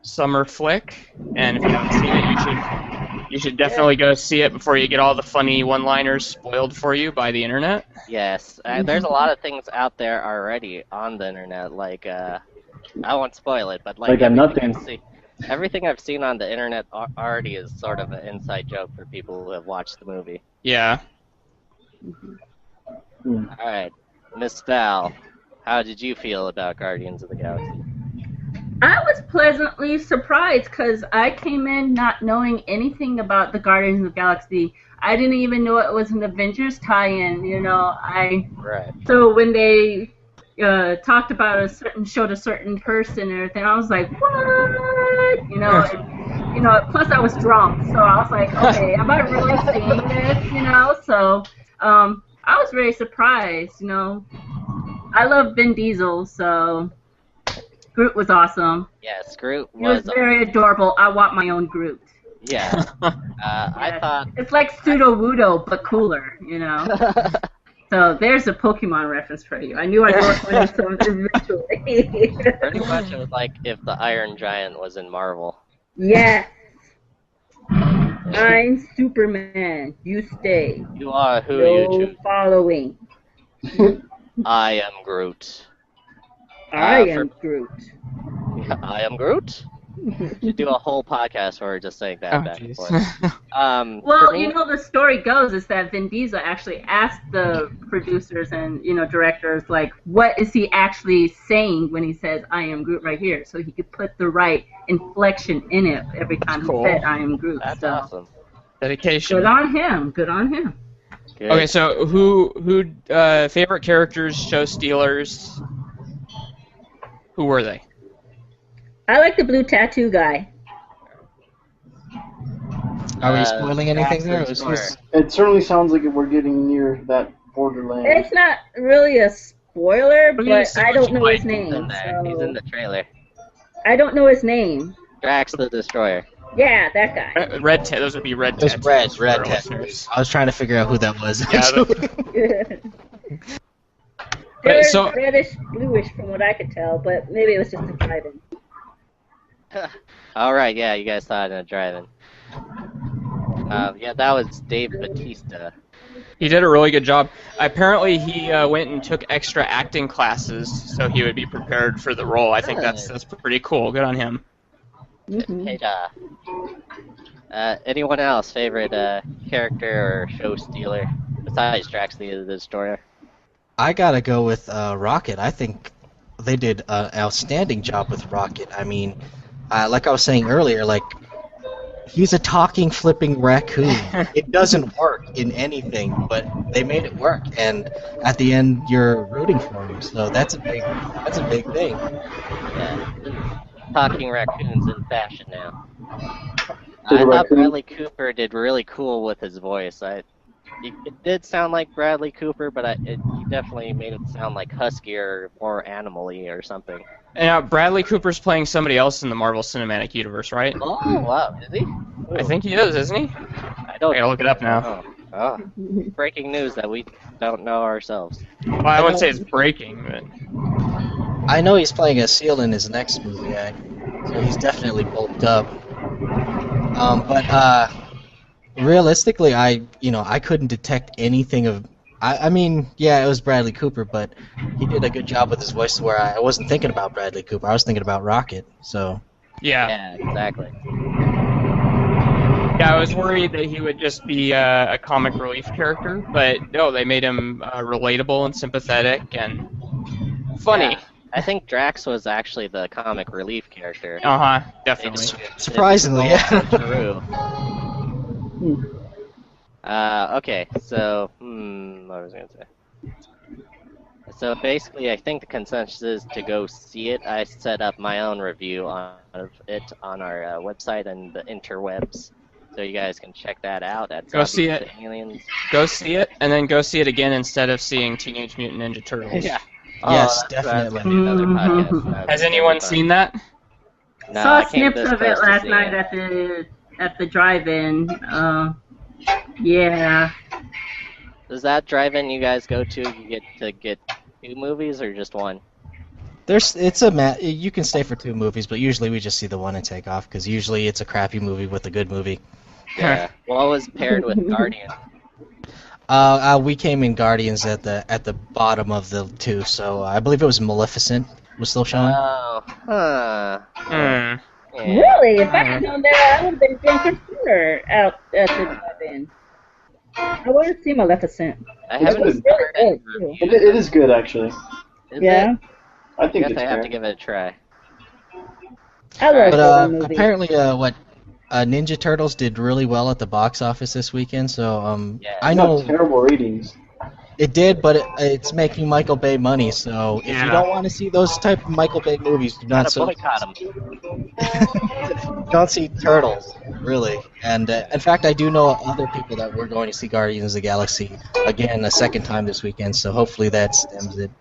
summer flick, and if you haven't seen it, you should definitely go see it before you get all the funny one-liners spoiled for you by the internet. Yes, there's a lot of things out there already on the internet, like, I won't spoil it, but like nothing. everything I've seen on the internet already is sort of an inside joke for people who have watched the movie. Yeah. All right, Miss Val, how did you feel about Guardians of the Galaxy? I was pleasantly surprised because I came in not knowing anything about the Guardians of the Galaxy. I didn't even know it was an Avengers tie-in. Right. So when they talked about showed a certain person and everything, I was like, what? Plus I was drunk, so I was like, okay, am I really seeing this? So I was very surprised. I love Vin Diesel, so. Groot was awesome. Yes, Groot He was very adorable. I want my own Groot. Yeah. I thought it's like Pseudo-Wudo, but cooler, So there's a Pokemon reference for you. I knew I'd work on it eventually. pretty much it was like if the Iron Giant was in Marvel. Yes. I'm Superman. You stay. You are who No you choose. following. I am Groot. I am Groot. I am Groot? You do a whole podcast where we're just saying that back and forth. Well, the story goes is that Vin Diesel actually asked the producers and, directors, like, what is he actually saying when he says, I am Groot right here? So he could put the right inflection in it every time he said, I am Groot. That's awesome. Dedication. Good on him. Good on him. Good. Okay, so who favorite characters, show stealers? Who were they? I like the blue tattoo guy. Are we spoiling anything there? It certainly sounds like we're getting near that borderland. It's not really a spoiler, but I don't know his name. He's in the trailer. I don't know his name. Drax the Destroyer. Yeah, that guy. Those would be red Just tattoos. red tattoos. I was trying to figure out who that was. They were reddish, bluish from what I could tell, but maybe it was just a drive-in. All right, yeah, you guys saw it in a drive-in. Yeah, that was Dave Bautista. He did a really good job. Apparently, he went and took extra acting classes so he would be prepared for the role. I think that's pretty cool. Good on him. Hey, anyone else favorite character or show stealer besides Drax the Destroyer? I gotta go with Rocket. I think they did an outstanding job with Rocket. I mean, like I was saying earlier, like, he's a talking, flipping raccoon. It doesn't work in anything, but they made it work, and at the end, you're rooting for him. So that's a big thing. Yeah, talking raccoons in fashion now. I thought Bradley Cooper did really cool with his voice. It did sound like Bradley Cooper, but he definitely made it sound like huskier, more animal-y or something. And Bradley Cooper's playing somebody else in the Marvel Cinematic Universe, right? Oh, wow. Is he? Ooh. I think he is, isn't he? I gotta look it up now. Oh. Breaking news that we don't know ourselves. Well, I wouldn't say it's breaking, but... I know he's playing a seal in his next movie, so he's definitely bulked up. But realistically, I couldn't detect anything of... I mean, yeah, it was Bradley Cooper, but he did a good job with his voice where I wasn't thinking about Bradley Cooper. I was thinking about Rocket, so... Yeah, exactly. Yeah, I was worried that he would just be a comic relief character, but no, they made him relatable and sympathetic and funny. Yeah, I think Drax was actually the comic relief character. Definitely. Surprisingly, yeah. True. Okay, so, what was I going to say? So basically, I think the consensus is to go see it. I set up my own review of it on our website and the interwebs, so you guys can check that out. Go see it. Aliens. Go see it, and then go see it again instead of seeing Teenage Mutant Ninja Turtles. Yeah. Yes, definitely. Another podcast. Has anyone seen that? No, Saw I came snips this of it close to last seeing night it. at the drive-in. Yeah. Does that drive-in you guys go to, you get 2 movies or just one? You can stay for 2 movies, but usually we just see the one and take off because usually it's a crappy movie with a good movie. Yeah. What was paired with Guardian? We came in Guardians at the bottom of the 2, so I believe it was Maleficent was still showing. Oh, huh. Yeah. Really? If I had known that, I would have been drunker sooner out at the drive-in. I want to see Maleficent. I It's haven't good. heard any It's good, reviews. It is good actually. Is Yeah, it? I I think guess it's I have fair. to give it a try. I love Alright. But horror movies. apparently, Ninja Turtles did really well at the box office this weekend. So Yeah. I It's not know terrible ratings. it did, but it's making Michael Bay money. So if you Yeah. don't want to see those type of Michael Bay movies, do not Gotta boycott them. don't see Turtles, really. And in fact, I do know other people that were going to see Guardians of the Galaxy again a second time this weekend. So hopefully that stems it.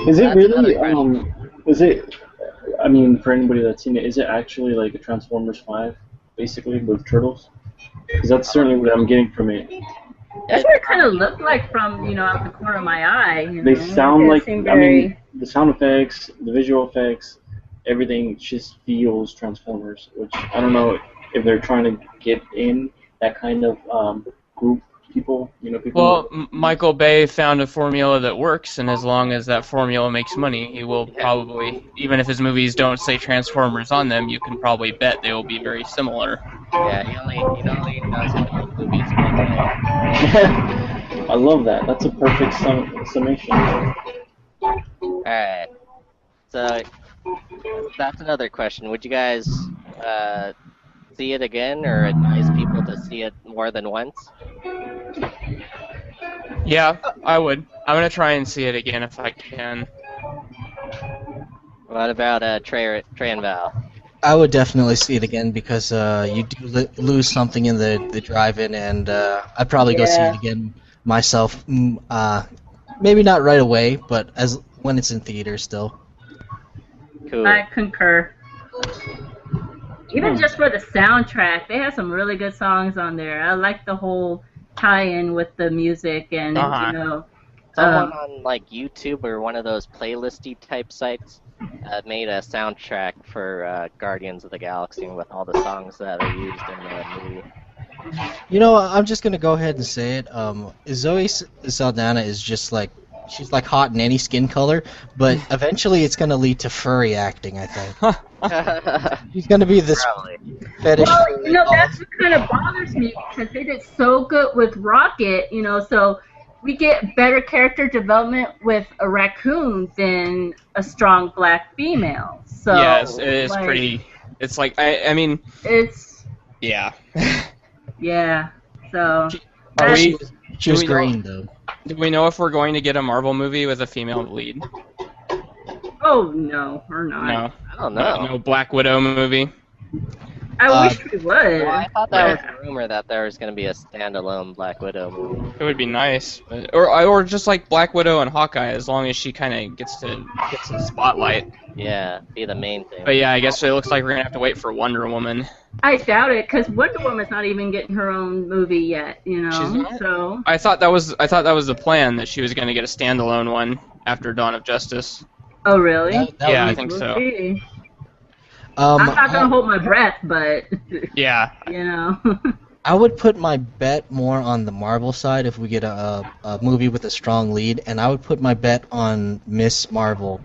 Is it That's really? another question. Is it? I mean, for anybody that's seen it, is it actually like a Transformers 5, basically with turtles? Because that's certainly what I'm getting from it. That's what it kind of looked like from, out the corner of my eye. They It sound didn't like. seem I mean, very. the sound effects, the visual effects, everything just feels Transformers. Which I don't know if they're trying to get in that kind of group people. People. Well, Michael Bay found a formula that works, and as long as that formula makes money, he will probably, even if his movies don't say Transformers on them, you can probably bet they will be very similar. Yeah, he only knows how to make movies one way. I love that. That's a perfect summation. Alright. So that's another question. Would you guys see it again or advise people to see it more than once? Yeah, I would. I'm gonna try and see it again if I can. What about Trey and Val? I would definitely see it again because you do lose something in the drive-in, and I'd probably go see Yeah. it again myself. Maybe not right away, but as when it's in theaters still. Cool. I concur. Even just for the soundtrack, they have some really good songs on there. I like the whole tie-in with the music and Uh-huh. Someone on like YouTube or one of those playlisty type sites made a soundtrack for Guardians of the Galaxy with all the songs that are used in the movie. I'm just gonna go ahead and say it. Zoe Saldana is just like she's like hot in any skin color, but eventually it's gonna lead to furry acting. I think she's gonna be this Probably. fetish. Well, furry doll. that's what kind of bothers me because they did so good with Rocket, so we get better character development with a raccoon than a strong black female. So Yes, it is like, pretty. It's like I mean, It's yeah. yeah. So Are we? She was do we know- green though. Do we know if we're going to get a Marvel movie with a female lead? oh no, or not. No. I don't know. No Black Widow movie. I wish we would. Well, I thought that was a rumor that there was going to be a standalone Black Widow movie. It would be nice, or just like Black Widow and Hawkeye, as long as she kind of gets the spotlight. Yeah, be the main thing. But yeah, I guess it looks like we're gonna have to wait for Wonder Woman. I doubt it because Wonder Woman's not even getting her own movie yet. She's not? So I thought that was the plan, that she was gonna get a standalone one after Dawn of Justice. oh really? That Yeah, would I be- think We'll so. see. I'm not gonna hold my breath, but Yeah. I would put my bet more on the Marvel side if we get a movie with a strong lead, and I would put my bet on Miss Marvel.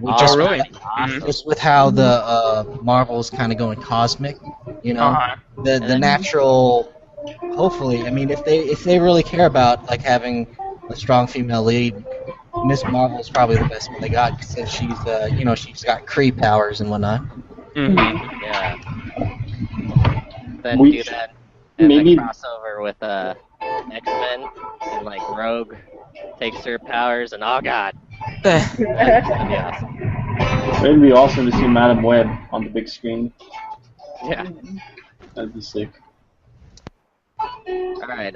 Oh, really? Awesome. Just with how the Marvel's kind of going cosmic, Uh-huh. the natural. Hopefully, I mean, if they really care about like having a strong female lead, Miss Marvel is probably the best one they got since she's she's got Kree powers and whatnot. Mm-hmm. Yeah. Then We do should- that and maybe- then crossover with X-Men and like Rogue takes her powers and oh god. That'd be awesome. It'd be awesome to see Madam Web on the big screen. Yeah. That'd be sick. Alright,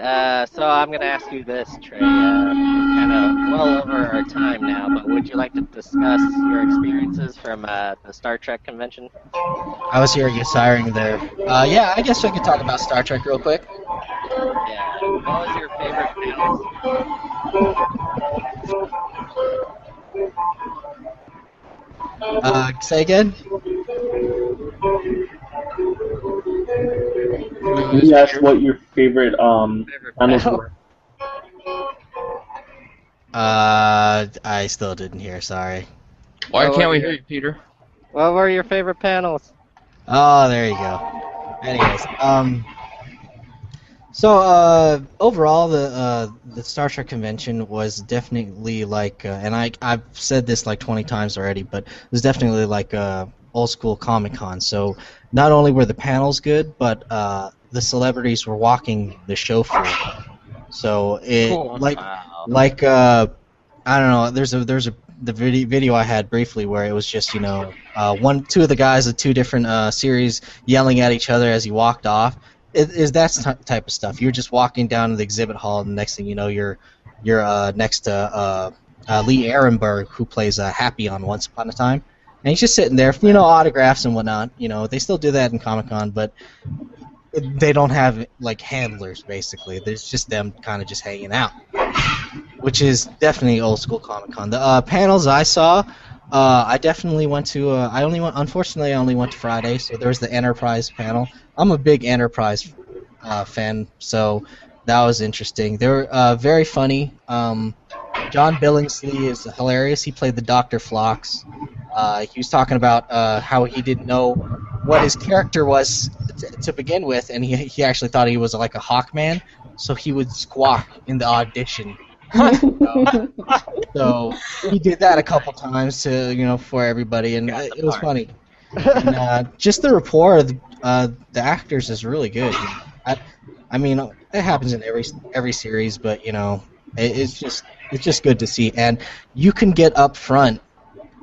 so I'm gonna ask you this, Trey. We're kind of well over our time now, but would you like to discuss your experiences from the Star Trek convention? I was hearing you siren there. Yeah, I guess I could talk about Star Trek real quick. Yeah. What was your favorite panel? Say again? You asked what your favorite panels were. I still didn't hear. Sorry. Why Well, can't we hear you, Peter? What were your favorite panels? Oh, there you go. Anyways, So overall, the Star Trek convention was definitely like, and I've said this like 20 times already, but it was definitely like old school Comic Con. So not only were the panels good, but the celebrities were walking the show floor. So it Cool. Wow. like I don't know. There's a the video I had briefly where it was just two of the guys of two different series yelling at each other as he walked off. It is that type of stuff. You're just walking down to the exhibit hall, and the next thing you know, you're next to Lee Ehrenberg, who plays Happy on Once Upon a Time, and he's just sitting there, autographs and whatnot. They still do that in Comic Con, but they don't have like handlers basically. There's just them kind of just hanging out, which is definitely old school Comic Con. The panels I saw, I definitely went to. Unfortunately, I only went to Friday, so there was the Enterprise panel. I'm a big Enterprise fan, so that was interesting. They were very funny. John Billingsley is hilarious. He played the Dr. Phlox. He was talking about how he didn't know what his character was to begin with, and he actually thought he was like a Hawkman, so he would squawk in the audition. So he did that a couple times for everybody, and it was funny. And just the rapport of the actors is really good. I mean, it happens in every series, but it's just good to see. And you can get up front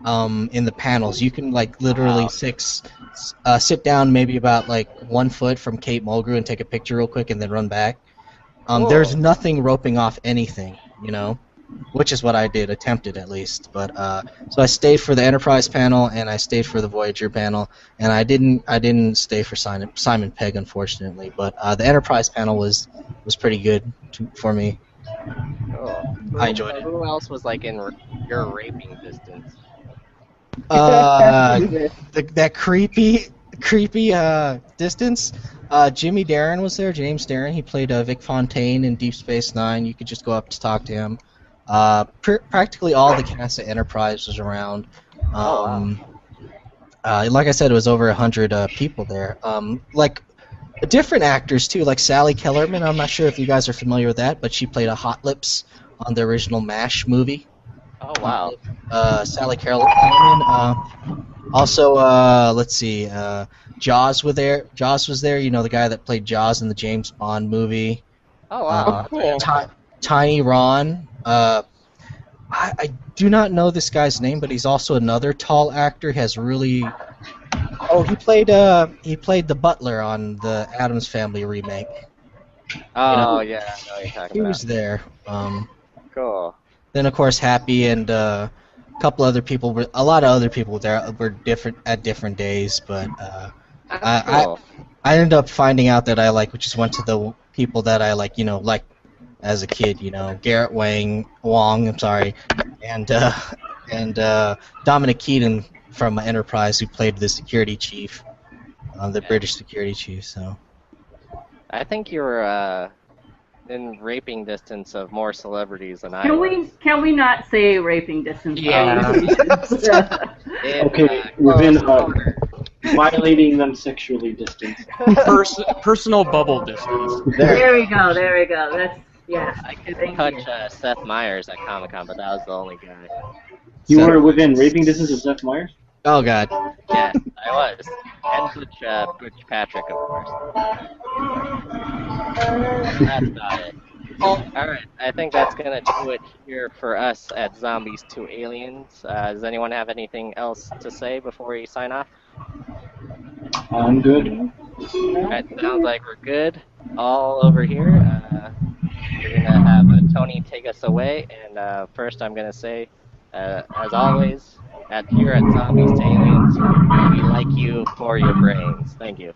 in the panels. You can like literally sit down maybe about like 1 foot from Kate Mulgrew and take a picture real quick and then run back. There's nothing roping off anything, which is what I attempted at least. But so I stayed for the Enterprise panel and I stayed for the Voyager panel, and I didn't stay for Simon Pegg, unfortunately. But the Enterprise panel was pretty good for me. Cool. I enjoyed it. Who else was like in your raping distance? That creepy distance. Jimmy Darren was there. James Darren. He played Vic Fontaine in Deep Space Nine. You could just go up to talk to him. Practically all the cast of Enterprise was around. Like I said, it was over 100 people there. Like different actors too, like Sally Kellerman. I'm not sure if you guys are familiar with that, but she played a Hot Lips on the original MASH movie. Oh wow. Sally Kellerman. Also, let's see. Jaws was there. The guy that played Jaws in the James Bond movie. Oh wow. Cool. Tiny Ron. I do not know this guy's name, but he's also another tall actor. He has really. Oh, he played the butler on the Addams Family remake. Oh yeah, I know what you're talking He about. was there. Cool. Then of course Happy and a lot of other people were there. Were different at different days, but Cool. I ended up finding out that I just went to the people that I like as a kid, Garrett Wong, I'm sorry, and Dominic Keaton from Enterprise, who played the security chief, the British security chief. So I think you were in raping distance of more celebrities than I was. Can we not say raping distance? Yeah. In, Okay, close within quarter. violating them sexually distance. Personal bubble distance. There we go. That's I could Thank touch you. Seth Meyers at Comic Con, but that was the only guy. You were within raping distance of Seth Meyers? oh god, Yeah, I was. And Butch Patrick, of course. That's about it. Alright, I think that's gonna do it here for us at Zombies to Aliens. Does anyone have anything else to say before we sign off? I'm good. Alright, sounds like we're good. All over here. We're gonna have Tony take us away, and first I'm gonna say, as always, here at Zombies to Aliens, we like you for your brains. Thank you.